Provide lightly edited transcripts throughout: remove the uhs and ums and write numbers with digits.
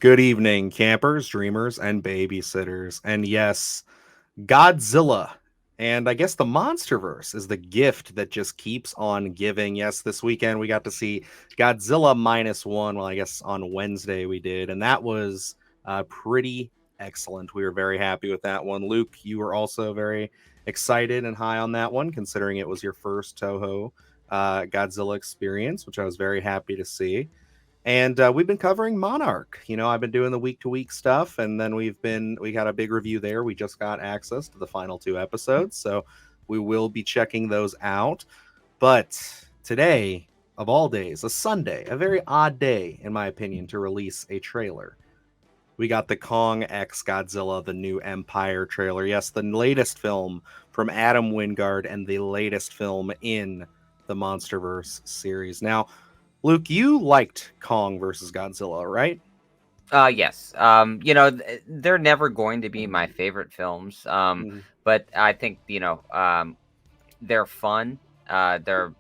Good evening, campers, dreamers, and babysitters. And yes, Godzilla. And I guess the Monsterverse is the gift that just keeps on giving. Yes, this weekend we got to see Godzilla minus one. Well, I guess on Wednesday we did. And that was pretty excellent. We were very happy with that one. Luke, you were also very excited and high on that one, considering it was your first Toho Godzilla experience, which I was very happy to see. And we've been covering Monarch. I've been doing the week to week stuff, and then we got a big review there. We just got access to the final two episodes, so we will be checking those out. But today, of all days, a Sunday, a very odd day, in my opinion, to release a trailer. We got the Kong X Godzilla, the New Empire trailer. Yes, the latest film from Adam Wingard and the latest film in the Monsterverse series. Now, Luke, you liked Kong versus Godzilla, right? Yes. They're never going to be my favorite films. Mhm. But I think, they're fun. They're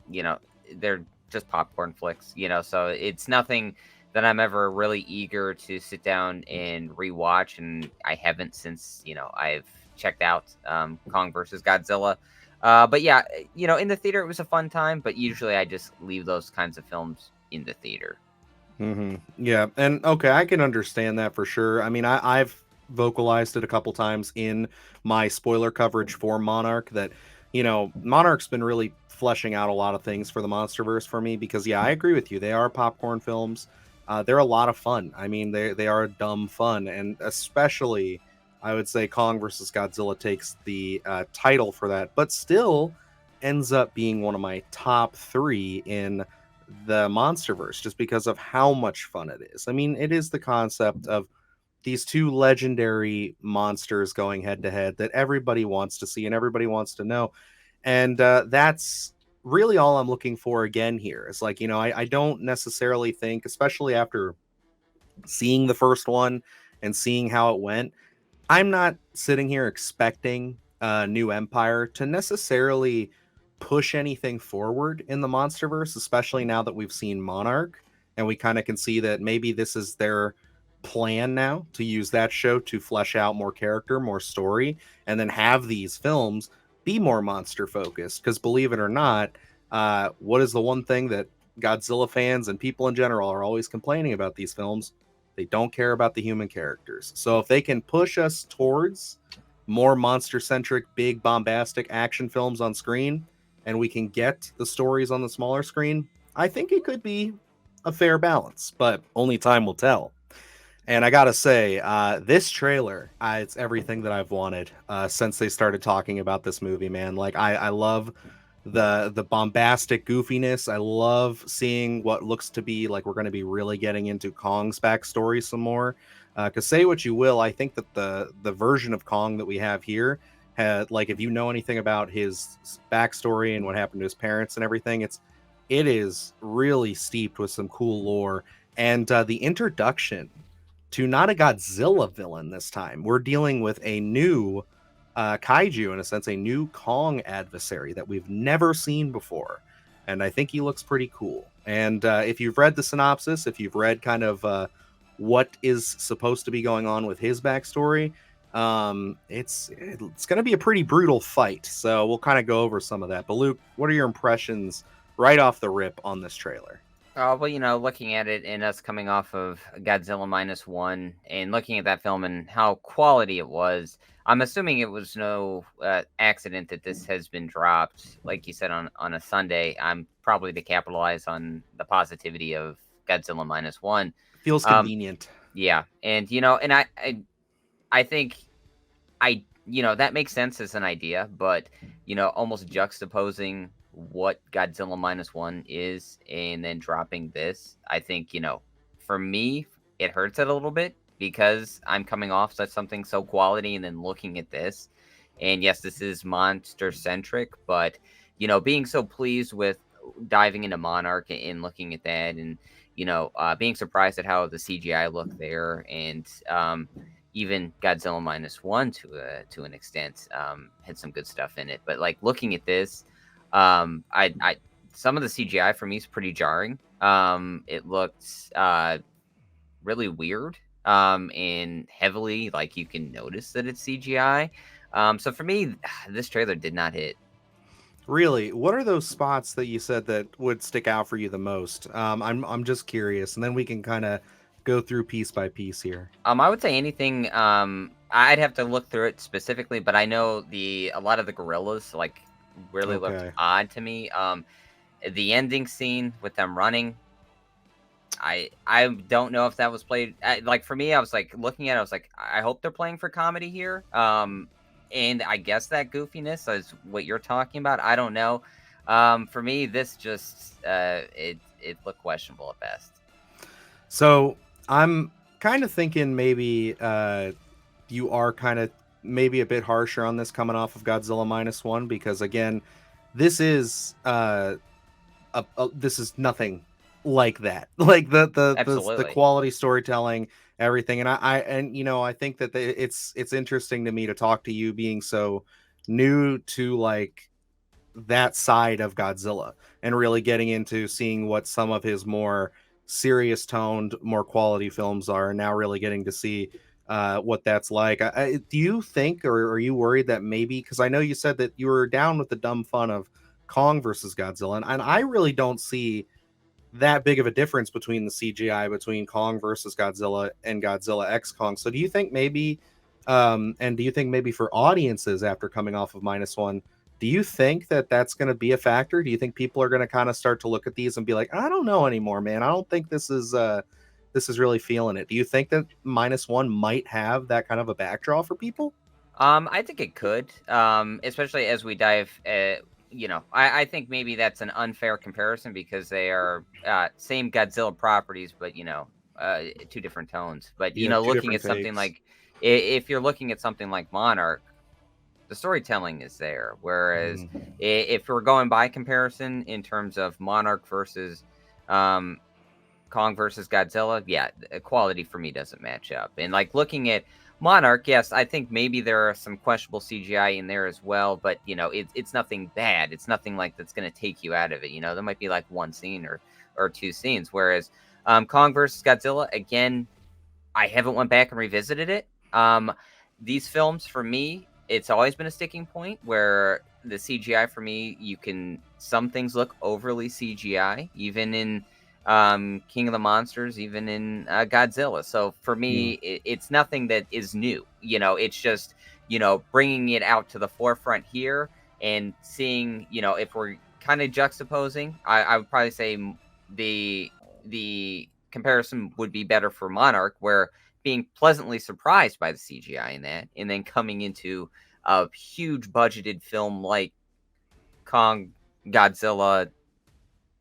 just popcorn flicks, so it's nothing that I'm ever really eager to sit down and rewatch. And I haven't since, I've checked out Kong versus Godzilla. But yeah, in the theater, it was a fun time, but usually I just leave those kinds of films in the theater. Yeah, and okay, I can understand that for sure. I mean, I've vocalized it a couple times in my spoiler coverage for Monarch that, Monarch's been really fleshing out a lot of things for the MonsterVerse for me because, yeah, I agree with you. They are popcorn films. They're a lot of fun. I mean, they are dumb fun, and especially, I would say Kong versus Godzilla takes the title for that, but still ends up being one of my top three in the Monsterverse just because of how much fun it is. I mean, it is the concept of these two legendary monsters going head to head that everybody wants to see and everybody wants to know. And that's really all I'm looking for again here. It's like, I don't necessarily think, especially after seeing the first one and seeing how it went, I'm not sitting here expecting New Empire to necessarily push anything forward in the Monsterverse, especially now that we've seen Monarch and we kind of can see that maybe this is their plan now to use that show to flesh out more character, more story, and then have these films be more monster focused. Because believe it or not, what is the one thing that Godzilla fans and people in general are always complaining about these films? They don't care about the human characters. So if they can push us towards more monster centric, big, bombastic action films on screen, and we can get the stories on the smaller screen, I think it could be a fair balance, but only time will tell. And I gotta say, this trailer, it's everything that I've wanted since they started talking about this movie, man. Like, I love the bombastic goofiness. I love seeing what looks to be like we're going to be really getting into Kong's backstory some more. Because say what you will, I think that the version of Kong that we have here had, like, if you know anything about his backstory and what happened to his parents and everything, it is really steeped with some cool lore. And the introduction to not a Godzilla villain this time. We're dealing with a new kaiju, in a sense, a new Kong adversary that we've never seen before. And I think he looks pretty cool. And if you've read the synopsis, if you've read kind of what is supposed to be going on with his backstory, it's going to be a pretty brutal fight. So we'll kind of go over some of that. But Luke, what are your impressions right off the rip on this trailer? Well, looking at it and us coming off of Godzilla minus one and looking at that film and how quality it was, I'm assuming it was no accident that this has been dropped, like you said, on a Sunday. I'm probably to capitalize on the positivity of Godzilla minus one. Feels Um, convenient. yeah, and I think that makes sense as an idea, but almost juxtaposing what Godzilla minus one is and then dropping this, I think, for me, it hurts it a little bit because I'm coming off such something so quality and then looking at this. And yes, this is monster centric, but being so pleased with diving into Monarch and looking at that and being surprised at how the CGI looked there and even Godzilla minus one to an extent had some good stuff in it. But like looking at this, I some of the CGI for me is pretty jarring. It looked really weird. and heavily, like, you can notice that it's CGI. So for me, this trailer did not hit. Really, what are those spots that you said that would stick out for you the most? I'm just curious, and then we can kind of go through piece by piece here. I would say anything. I'd have to look through it specifically, but I know a lot of the gorillas like really looked Okay. odd to me. The ending scene with them running, I don't know if that was played. Like for me, I was like looking at it, I was like, I hope they're playing for comedy here. And I guess that goofiness is what you're talking about. I don't know. For me, this just it looked questionable at best. So I'm kind of thinking maybe you are kind of maybe a bit harsher on this coming off of Godzilla minus one because again, this is this is nothing like that. Like the Absolutely. quality storytelling, everything, and and you know I think that it's interesting to me to talk to you being so new to like that side of Godzilla and really getting into seeing what some of his more serious toned, more quality films are, and now really getting to see what that's like. Do you think, or are you worried that maybe, because I know you said that you were down with the dumb fun of Kong versus Godzilla, and I really don't see that big of a difference between the CGI between Kong versus Godzilla and Godzilla X Kong. So do you think maybe and do you think maybe for audiences after coming off of minus one, do you think that that's going to be a factor? Do you think people are going to kind of start to look at these and be like, I don't know anymore, man. I don't think this is really feeling it. Do you think that minus one might have that kind of a backdraw for people? I think it could, especially as we dive. I think maybe that's an unfair comparison because they are same Godzilla properties, but two different tones. But Yeah, two looking different at something takes. like if you're looking at something like Monarch, the storytelling is there. Whereas Mhm. if we're going by comparison in terms of Monarch versus um, Kong versus Godzilla, yeah, the quality for me doesn't match up. And like looking at Monarch, yes, I think maybe there are some questionable CGI in there as well, but it's nothing bad. It's nothing like that's going to take you out of it. There might be like one scene or two scenes. Whereas Kong versus Godzilla, again, I haven't went back and revisited it. These films for me, it's always been a sticking point where the CGI for me, some things look overly CGI, even in King of the Monsters, even in Godzilla. So for me, Mm. it's nothing that is new. It's just bringing it out to the forefront here and seeing if we're kind of juxtaposing. I would probably say the comparison would be better for Monarch, where being pleasantly surprised by the CGI in that, and then coming into a huge budgeted film like Kong, Godzilla,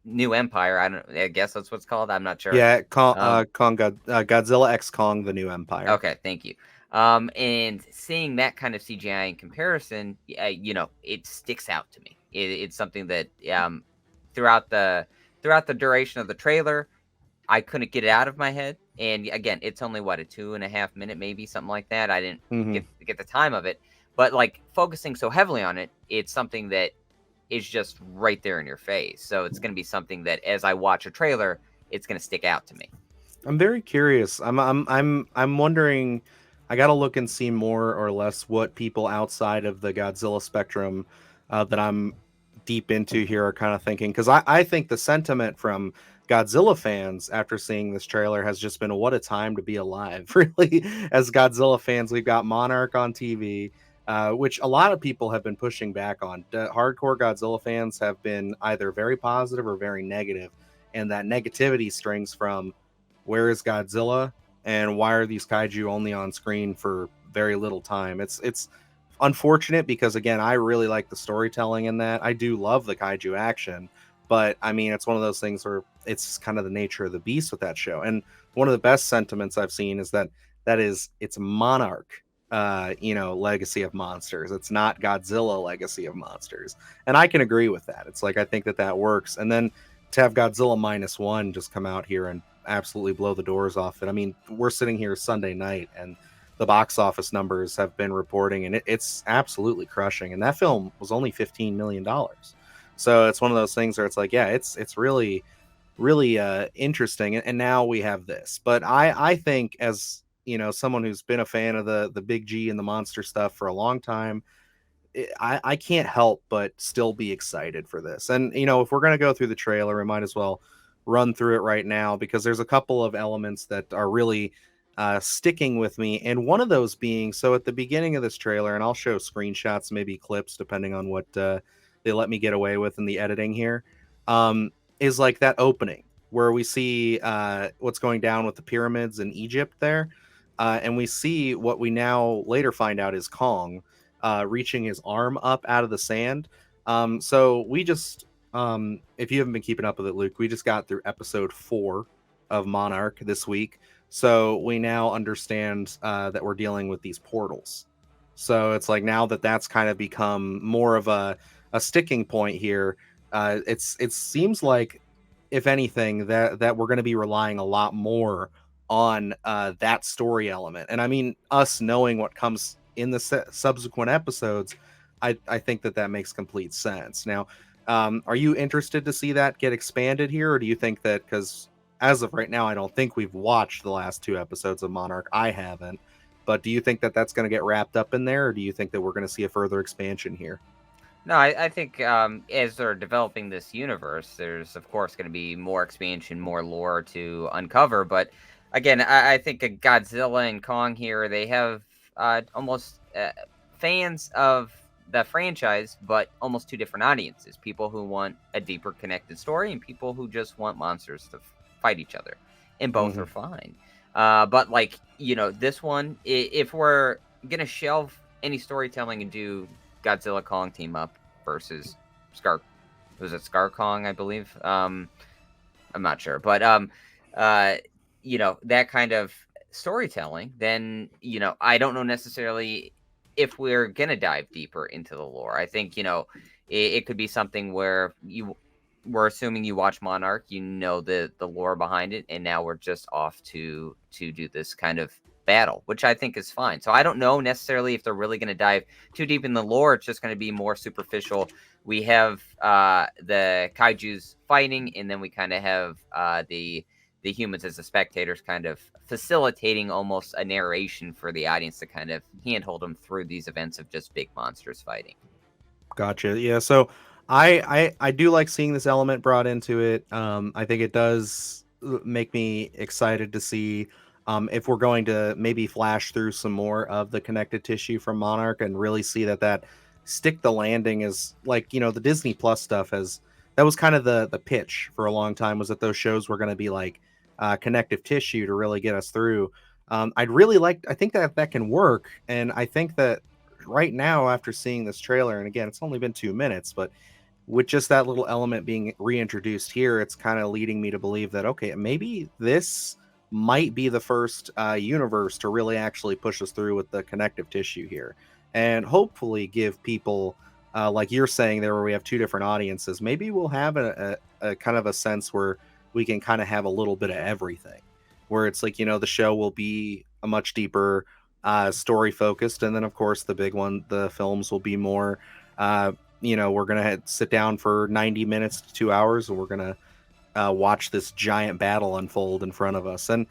New Empire. I guess that's what it's called. I'm not sure. Yeah, Um, Godzilla X Kong: The New Empire. okay, thank you. And seeing that kind of CGI in comparison, it sticks out to me. It's something that throughout the throughout the duration of the trailer, I couldn't get it out of my head. And again, it's only what, a 2.5 minute, maybe something like that. I didn't Hmm. get the time of it, but like focusing so heavily on it, it's something that is just right there in your face. So it's going to be something that as I watch a trailer, it's going to stick out to me. I'm very curious. I'm wondering. I got to look and see more or less what people outside of the Godzilla spectrum that I'm deep into here are kind of thinking, because I think the sentiment from Godzilla fans after seeing this trailer has just been what a time to be alive. Really, as Godzilla fans, we've got Monarch on TV. Which a lot of people have been pushing back on. Hardcore Godzilla fans have been either very positive or very negative, and that negativity strings from where is Godzilla and why are these kaiju only on screen for very little time? It's unfortunate because again, I really like the storytelling in that. I do love the kaiju action, but I mean, it's one of those things where it's kind of the nature of the beast with that show. And one of the best sentiments I've seen is that it's Monarch legacy of monsters. It's not Godzilla legacy of monsters. And I can agree with that. It's like I think that that works. And then to have Godzilla minus one just come out here and absolutely blow the doors off it. I mean, we're sitting here Sunday night and the box office numbers have been reporting and it's absolutely crushing. And that film was only $15 million. So it's one of those things where it's like, yeah, it's really, really interesting. And now we have this. But I think as someone who's been a fan of the big G and the monster stuff for a long time, I can't help but still be excited for this. And if we're gonna go through the trailer, we might as well run through it right now because there's a couple of elements that are really sticking with me. And one of those being, so at the beginning of this trailer, and I'll show screenshots, maybe clips, depending on what they let me get away with in the editing here, is like that opening where we see what's going down with the pyramids in Egypt there. And we see what we now later find out is Kong reaching his arm up out of the sand. So we just, if you haven't been keeping up with it, Luke, we just got through episode 4 of Monarch this week. So we now understand that we're dealing with these portals. So it's like now that that's kind of become more of a sticking point here, it seems like, if anything, that we're going to be relying a lot more on that story element. And I mean, us knowing what comes in the subsequent episodes, I think that makes complete sense. Now, are you interested to see that get expanded here, or do you think that, because as of right now, I don't think we've watched the last 2 episodes of Monarch. I haven't. But do you think that that's going to get wrapped up in there, or do you think that we're going to see a further expansion here? No, I think as they're developing this universe, there's of course going to be more expansion, more lore to uncover. But again, I think Godzilla and Kong here, they have almost fans of the franchise, but almost 2 different audiences: people who want a deeper connected story, and people who just want monsters to fight each other. And both are fine. But like this one, if we're gonna shelve any storytelling and do Godzilla Kong team up versus Scar, was it Scar Kong, I believe? I'm not sure, but that kind of storytelling, then I don't know necessarily if we're gonna dive deeper into the lore. I think it could be something where we're assuming you watch Monarch, the lore behind it, and now we're just off to do this kind of battle, which I think is fine. So I don't know necessarily if they're really going to dive too deep in the lore. It's just going to be more superficial. We have the kaijus fighting, and then we kind of have the humans as the spectators, kind of facilitating almost a narration for the audience to kind of handhold them through these events of just big monsters fighting. Gotcha. Yeah. So I do like seeing this element brought into it. I think it does make me excited to see if we're going to maybe flash through some more of the connective tissue from Monarch and really see that stick the landing is like, the Disney Plus stuff that was kind of the pitch for a long time, was that those shows were going to be like connective tissue to really get us through. I think that can work. And I think that right now, after seeing this trailer, and again, it's only been 2 minutes, but with just that little element being reintroduced here, it's kind of leading me to believe that, okay, maybe this might be the first universe to really actually push us through with the connective tissue here, and hopefully give people, like you're saying there, where we have 2 different audiences, maybe we'll have a kind of a sense where we can kind of have a little bit of everything, where it's like, the show will be a much deeper story focused, and then of course the big one, the films will be more we're gonna sit down for 90 minutes to 2 hours, and we're gonna watch this giant battle unfold in front of us. And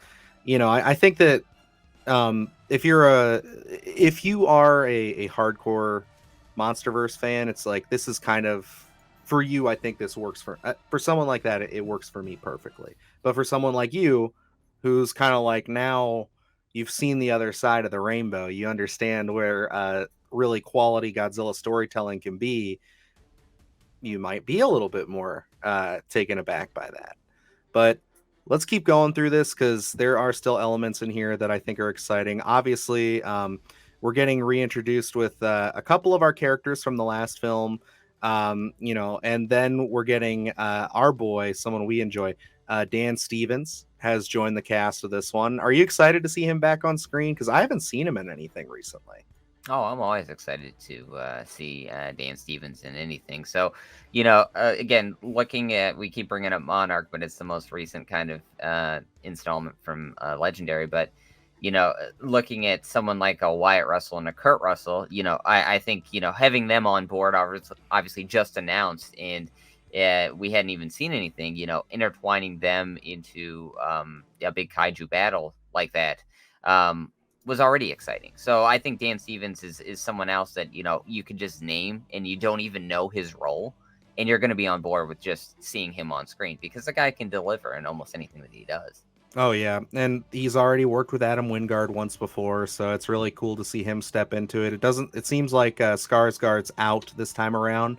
I think that if you are a hardcore MonsterVerse fan, it's like, this is kind of for you. I think this works for someone like that. It works for me perfectly. But for someone like you, who's kind of like, now you've seen the other side of the rainbow, you understand where really quality Godzilla storytelling can be, you might be a little bit more taken aback by that. But let's keep going through this, because there are still elements in here that I think are exciting. Obviously, we're getting reintroduced with a couple of our characters from the last film, and then we're getting our boy, someone we enjoy, Dan Stevens has joined the cast of this one. Are you excited to see him back on screen? Because I haven't seen him in anything recently. Oh, I'm always excited to see Dan Stevens in anything. So, again, we keep bringing up Monarch, but it's the most recent kind of installment from Legendary. But, looking at someone like a Wyatt Russell and a Kurt Russell, I think, having them on board, obviously just announced, and we hadn't even seen anything, intertwining them into a big kaiju battle like that. was already exciting. So I think Dan Stevens is someone else that, you know, you can just name and you don't even know his role, and you're going to be on board with just seeing him on screen because the guy can deliver in almost anything that he does. Oh yeah, and he's already worked with Adam Wingard once before, so it's really cool to see him step into it. It seems like Skarsgård's out this time around,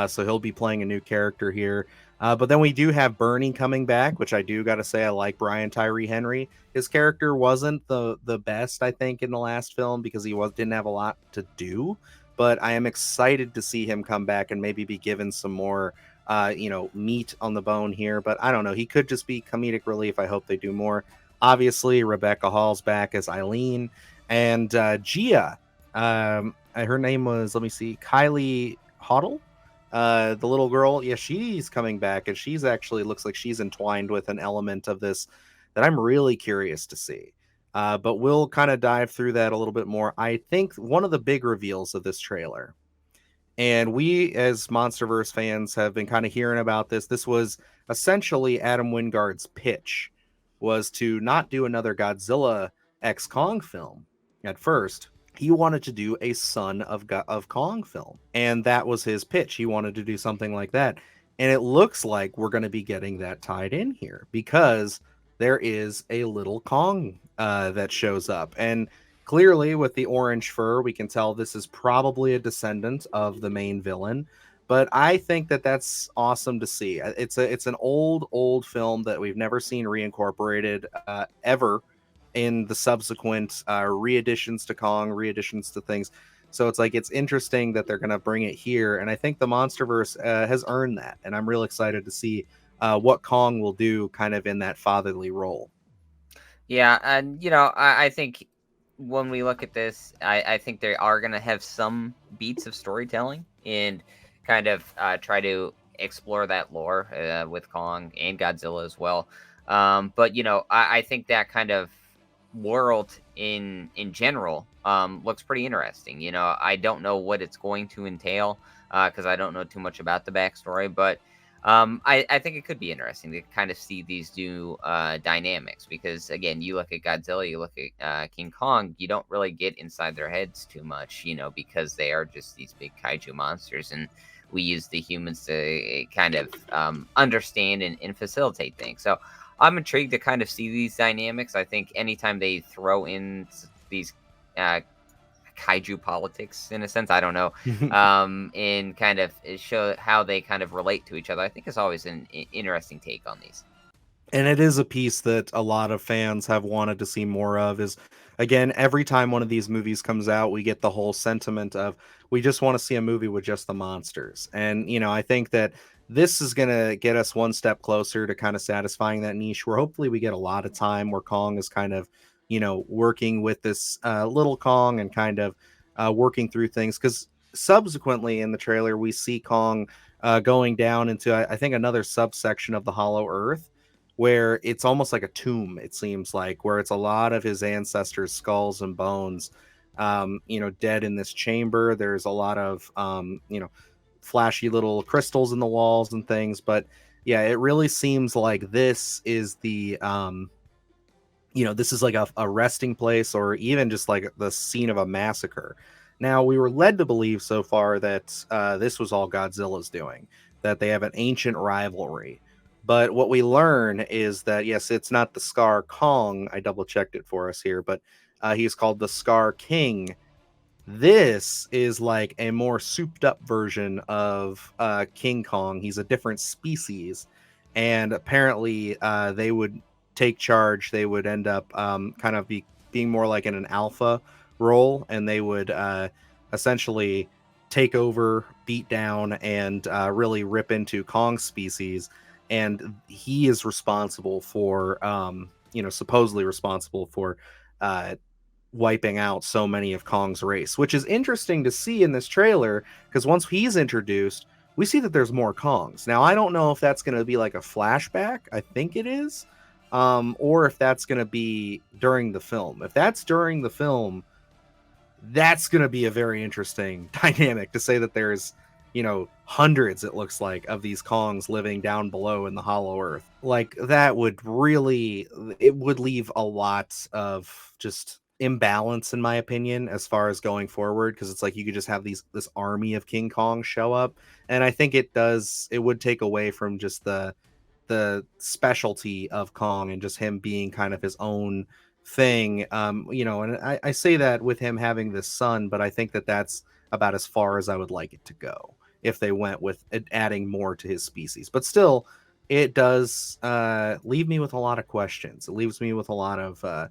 so he'll be playing a new character here. But then we do have Bernie coming back, which I do got to say I like Brian Tyree Henry. His character wasn't the best, I think, in the last film because he didn't have a lot to do. But I am excited to see him come back and maybe be given some more meat on the bone here, but I don't know. He could just be comedic relief. I hope they do more. Obviously, Rebecca Hall's back as Eileen, and Gia. Her name was, let me see, Kylie Hoddle, the little girl. Yeah, she's coming back, and she's actually looks like she's entwined with an element of this that I'm really curious to see. But we'll kind of dive through that a little bit more. I think one of the big reveals of this trailer, and we, as Monsterverse fans, have been kind of hearing about this. This was essentially Adam Wingard's pitch, was to not do another Godzilla X Kong film at first. He wanted to do a Son of Kong film, and that was his pitch. He wanted to do something like that, and it looks like we're going to be getting that tied in here because there is a little Kong that shows up, and clearly, with the orange fur, we can tell this is probably a descendant of the main villain. But I think that that's awesome to see. It's an old film that we've never seen reincorporated ever in the subsequent readditions to Kong, readditions to things. So it's interesting that they're going to bring it here, and I think the MonsterVerse has earned that, and I'm real excited to see what Kong will do, kind of in that fatherly role. Yeah, and you know, I think when we look at this, I think they are going to have some beats of storytelling and kind of try to explore that lore with Kong and Godzilla as well. But you know, I think that kind of world in general looks pretty interesting. You know, I don't know what it's going to entail because I don't know too much about the backstory, but I think it could be interesting to kind of see these new dynamics because, again, you look at Godzilla, you look at King Kong, you don't really get inside their heads too much, you know, because they are just these big kaiju monsters, and we use the humans to kind of understand and facilitate things. So I'm intrigued to kind of see these dynamics. I think anytime they throw in these kaiju politics in a sense, I don't know, and kind of show how they kind of relate to each other, I think is always an interesting take on these. And it is a piece that a lot of fans have wanted to see more of. Is, again, every time one of these movies comes out, we get the whole sentiment of we just want to see a movie with just the monsters. And I think that this is going to get us one step closer to kind of satisfying that niche, where hopefully we get a lot of time where Kong is kind of working with this little Kong and kind of working through things, because subsequently in the trailer we see Kong going down into, I think, another subsection of the Hollow Earth, where it's almost like a tomb, it seems like, where it's a lot of his ancestors' skulls and bones, dead in this chamber. There's a lot of, flashy little crystals in the walls and things. But yeah, it really seems like this is this is like a resting place, or even just like the scene of a massacre. Now, we were led to believe so far that this was all Godzilla's doing, that they have an ancient rivalry. But what we learn is that, yes, it's not the Scar Kong. I double checked it for us here, but he's called the Scar King. This is like a more souped up version of King Kong. He's a different species. And apparently they would take charge. They would end up kind of being more like in an alpha role. And they would essentially take over, beat down, and really rip into Kong's species. And he is responsible for, supposedly responsible for wiping out so many of Kong's race, which is interesting to see in this trailer, because once he's introduced, we see that there's more Kongs. Now, I don't know if that's going to be like a flashback. I think it is. Or if that's going to be during the film. If that's during the film, that's going to be a very interesting dynamic, to say that there's hundreds, it looks like, of these Kongs living down below in the hollow earth. Like, that would really, it would leave a lot of just imbalance, in my opinion, as far as going forward, because it's like you could just have this army of King Kong show up, and I think it would take away from just the specialty of Kong and just him being kind of his own thing. And I say that with him having this son, but I think that that's about as far as I would like it to go if they went with adding more to his species. But still, it does leave me with a lot of questions. It leaves me with a lot of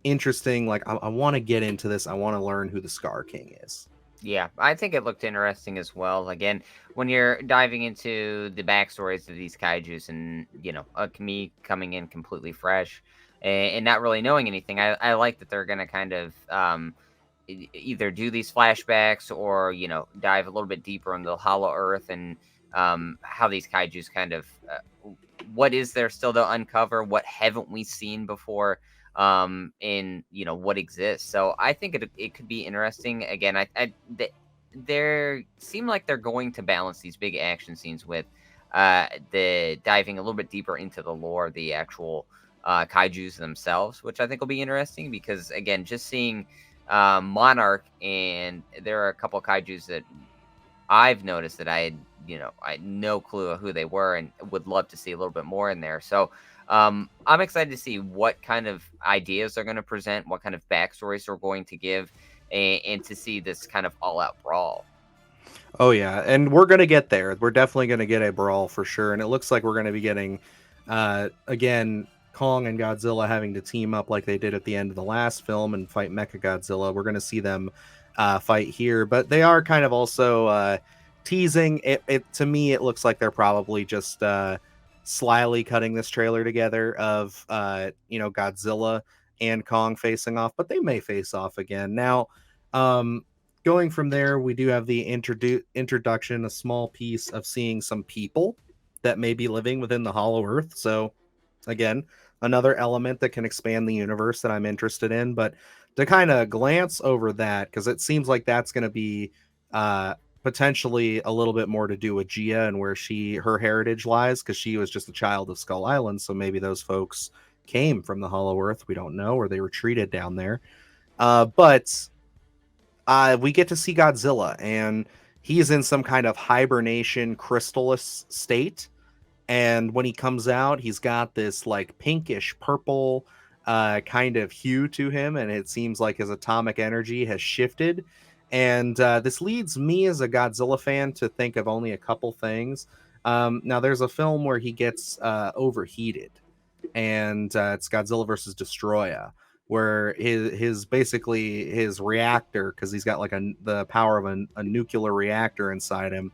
interesting, like, I want to get into this. I want to learn who the Scar King is. Yeah, I think it looked interesting as well. Again, when you're diving into the backstories of these kaijus and, me coming in completely fresh and not really knowing anything, I like that they're going to kind of either do these flashbacks or, dive a little bit deeper into the Hollow Earth and how these kaijus kind of, what is there still to uncover? What haven't we seen before? In what exists. So I think it could be interesting. Again, they seem like they're going to balance these big action scenes with the diving a little bit deeper into the lore of the actual kaijus themselves, which I think will be interesting because, again, just seeing Monarch, and there are a couple of kaijus that I've noticed that I had no clue of who they were and would love to see a little bit more in there. So I'm excited to see what kind of ideas they're going to present, what kind of backstories they're going to give, and to see this kind of all-out brawl. Oh yeah, and we're gonna get there. We're definitely gonna get a brawl for sure, and it looks like we're gonna be getting, again, Kong and Godzilla having to team up like they did at the end of the last film and fight Mechagodzilla. We're gonna see them fight here, but they are kind of also teasing it. To me, it looks like they're probably just slyly cutting this trailer together of Godzilla and Kong facing off, but they may face off again now. Um, Going from there, we do have the introduction, a small piece of seeing some people that may be living within the Hollow Earth. So, again, another element that can expand the universe that I'm interested in. But to kind of glance over that, because it seems like that's going to be uh, potentially a little bit more to do with Gia and where her heritage lies, because she was just a child of Skull Island. So maybe those folks came from the Hollow Earth. We don't know, or they were treated down there. But we get to see Godzilla, and he's in some kind of hibernation crystallis state. And when he comes out, he's got this like pinkish purple kind of hue to him, and it seems like his atomic energy has shifted. And this leads me as a Godzilla fan to think of only a couple things. Now, there's a film where he gets overheated, and it's Godzilla versus Destroya, where his basically his reactor, because he's got like the power of a nuclear reactor inside him,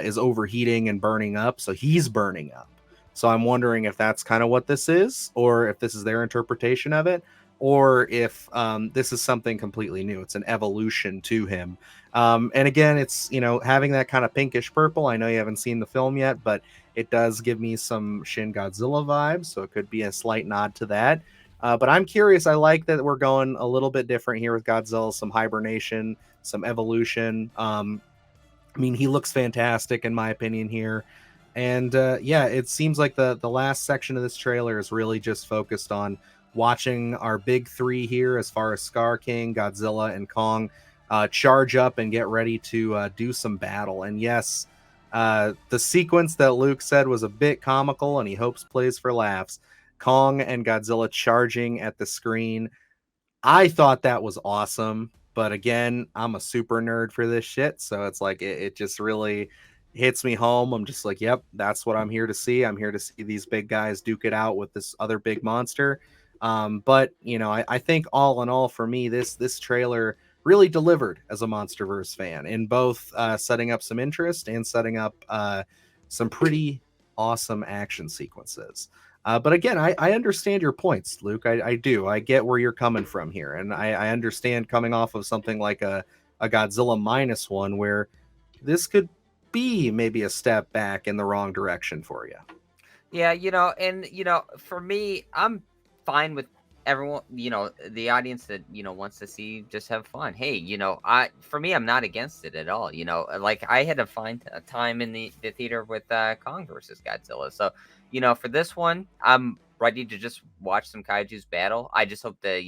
is overheating and burning up, so he's burning up. So I'm wondering if that's kind of what this is, or if this is their interpretation of it, or if this is something completely new. It's an evolution to him. And again, it's having that kind of pinkish purple. I know you haven't seen the film yet, but it does give me some Shin Godzilla vibes, so it could be a slight nod to that. But I'm curious. I like that we're going a little bit different here with Godzilla, some hibernation, some evolution. I mean, he looks fantastic in my opinion here. And yeah, it seems like the last section of this trailer is really just focused on watching our big three here as far as Scar King, Godzilla, and Kong charge up and get ready to do some battle. And yes, the sequence that Luke said was a bit comical and he hopes plays for laughs. Kong and Godzilla charging at the screen. I thought that was awesome, but again, I'm a super nerd for this shit, so it's like it just really hits me home. I'm just like, yep, that's what I'm here to see. I'm here to see these big guys duke it out with this other big monster. But I think all in all, for me, this trailer really delivered as a MonsterVerse fan in both setting up some interest and setting up some pretty awesome action sequences. But again, I understand your points, Luke. I do. I get where you're coming from here. And I understand coming off of something like a Godzilla -1, where this could be maybe a step back in the wrong direction for you. Yeah, and for me, I'm fine with everyone, the audience that wants to see just have fun. Hey, for me, I'm not against it at all. Like I had a fine time in the theater with Kong versus Godzilla. So, for this one, I'm ready to just watch some kaiju's battle. I just hope the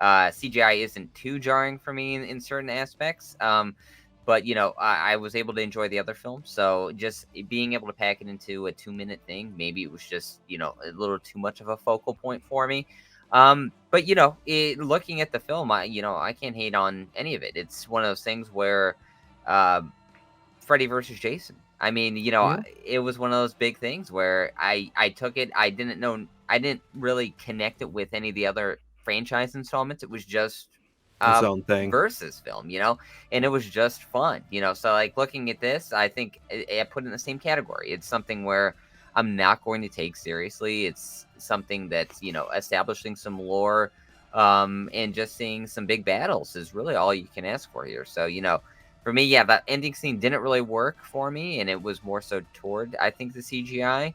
CGI isn't too jarring for me in certain aspects. But I was able to enjoy the other film, so just being able to pack it into a 2-minute thing, maybe it was just a little too much of a focal point for me. But looking at the film, I can't hate on any of it. It's one of those things where, um, Freddy versus Jason. I mean, Yeah, it was one of those big things where I took it. I didn't really connect it with any of the other franchise installments. It was just its a own thing. versus film, and it was just fun, So like looking at this, I think I put it in the same category. It's something where I'm not going to take seriously. It's something that's establishing some lore, and just seeing some big battles is really all you can ask for here. So for me, yeah, that ending scene didn't really work for me, and it was more so toward, I think, the CGI.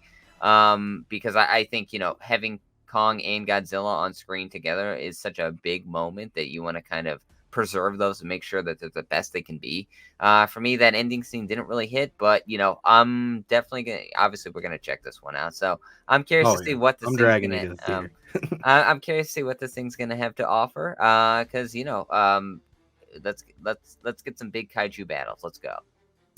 Because I think, having Kong and Godzilla on screen together is such a big moment that you want to kind of preserve those and make sure that they're the best they can be. For me, that ending scene didn't really hit, but I'm definitely gonna. Obviously, we're gonna check this one out. So I'm curious to Oh see yeah, what this I'm thing's dragging you gonna. to the theater. I'm curious to see what this thing's gonna have to offer. Because let's get some big kaiju battles. Let's go.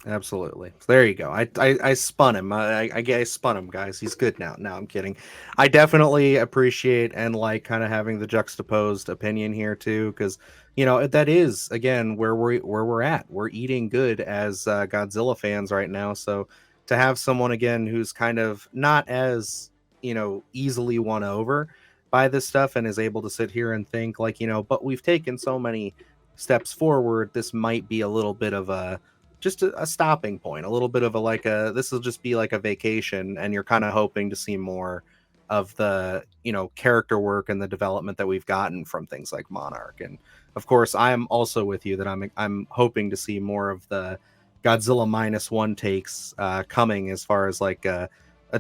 Absolutely. There you go. I spun him. I spun him, guys. He's good now. No, I'm kidding. I definitely appreciate and like kind of having the juxtaposed opinion here too, because that is again where we're at. We're eating good as Godzilla fans right now. So to have someone again who's kind of not as easily won over by this stuff and is able to sit here and think like but we've taken so many steps forward. This might be a little bit of a just a stopping point, a little bit of a like a this will just be like a vacation, and you're kind of hoping to see more of the character work and the development that we've gotten from things like Monarch. And of course, I'm also with you that I'm hoping to see more of the Godzilla -1 takes coming as far as like a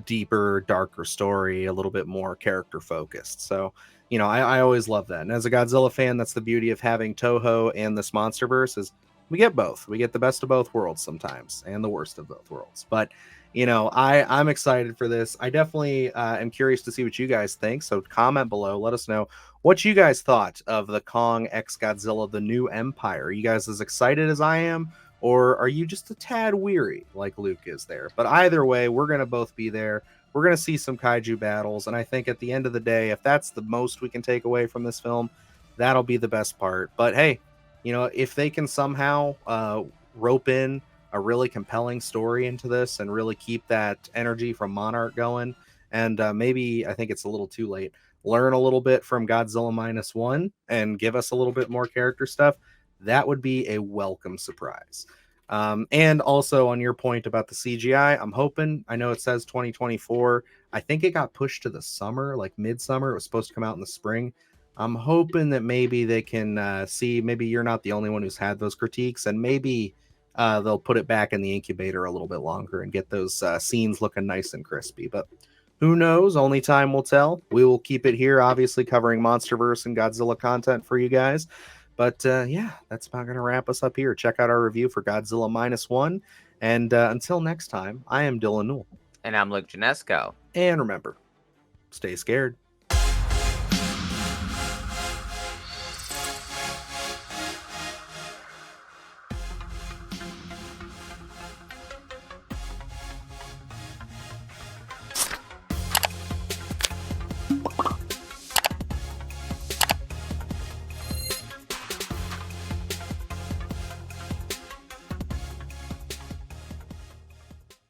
deeper, darker story, a little bit more character focused. So I always love that, and as a Godzilla fan, that's the beauty of having Toho and this MonsterVerse is we get both. We get the best of both worlds sometimes, and the worst of both worlds. But I'm excited for this. I definitely am curious to see what you guys think. So comment below. Let us know what you guys thought of the Kong X Godzilla: The New Empire. Are you guys as excited as I am, or are you just a tad weary like Luke is there? But either way, we're gonna both be there. We're gonna see some kaiju battles, and I think at the end of the day, if that's the most we can take away from this film, that'll be the best part. But hey, if they can somehow rope in a really compelling story into this and really keep that energy from Monarch going, and maybe I think it's a little too late, learn a little bit from Godzilla -1 and give us a little bit more character stuff, that would be a welcome surprise. And also on your point about the CGI, I'm hoping, I know it says 2024. I think it got pushed to the summer, like midsummer. It was supposed to come out in the spring. I'm hoping that maybe they can see, maybe you're not the only one who's had those critiques, and maybe they'll put it back in the incubator a little bit longer and get those scenes looking nice and crispy. But who knows? Only time will tell. We will keep it here, obviously covering MonsterVerse and Godzilla content for you guys. But yeah, that's about going to wrap us up here. Check out our review for Godzilla -1. And until next time, I am Dylan Newell. And I'm Luke Janesco. And remember, stay scared.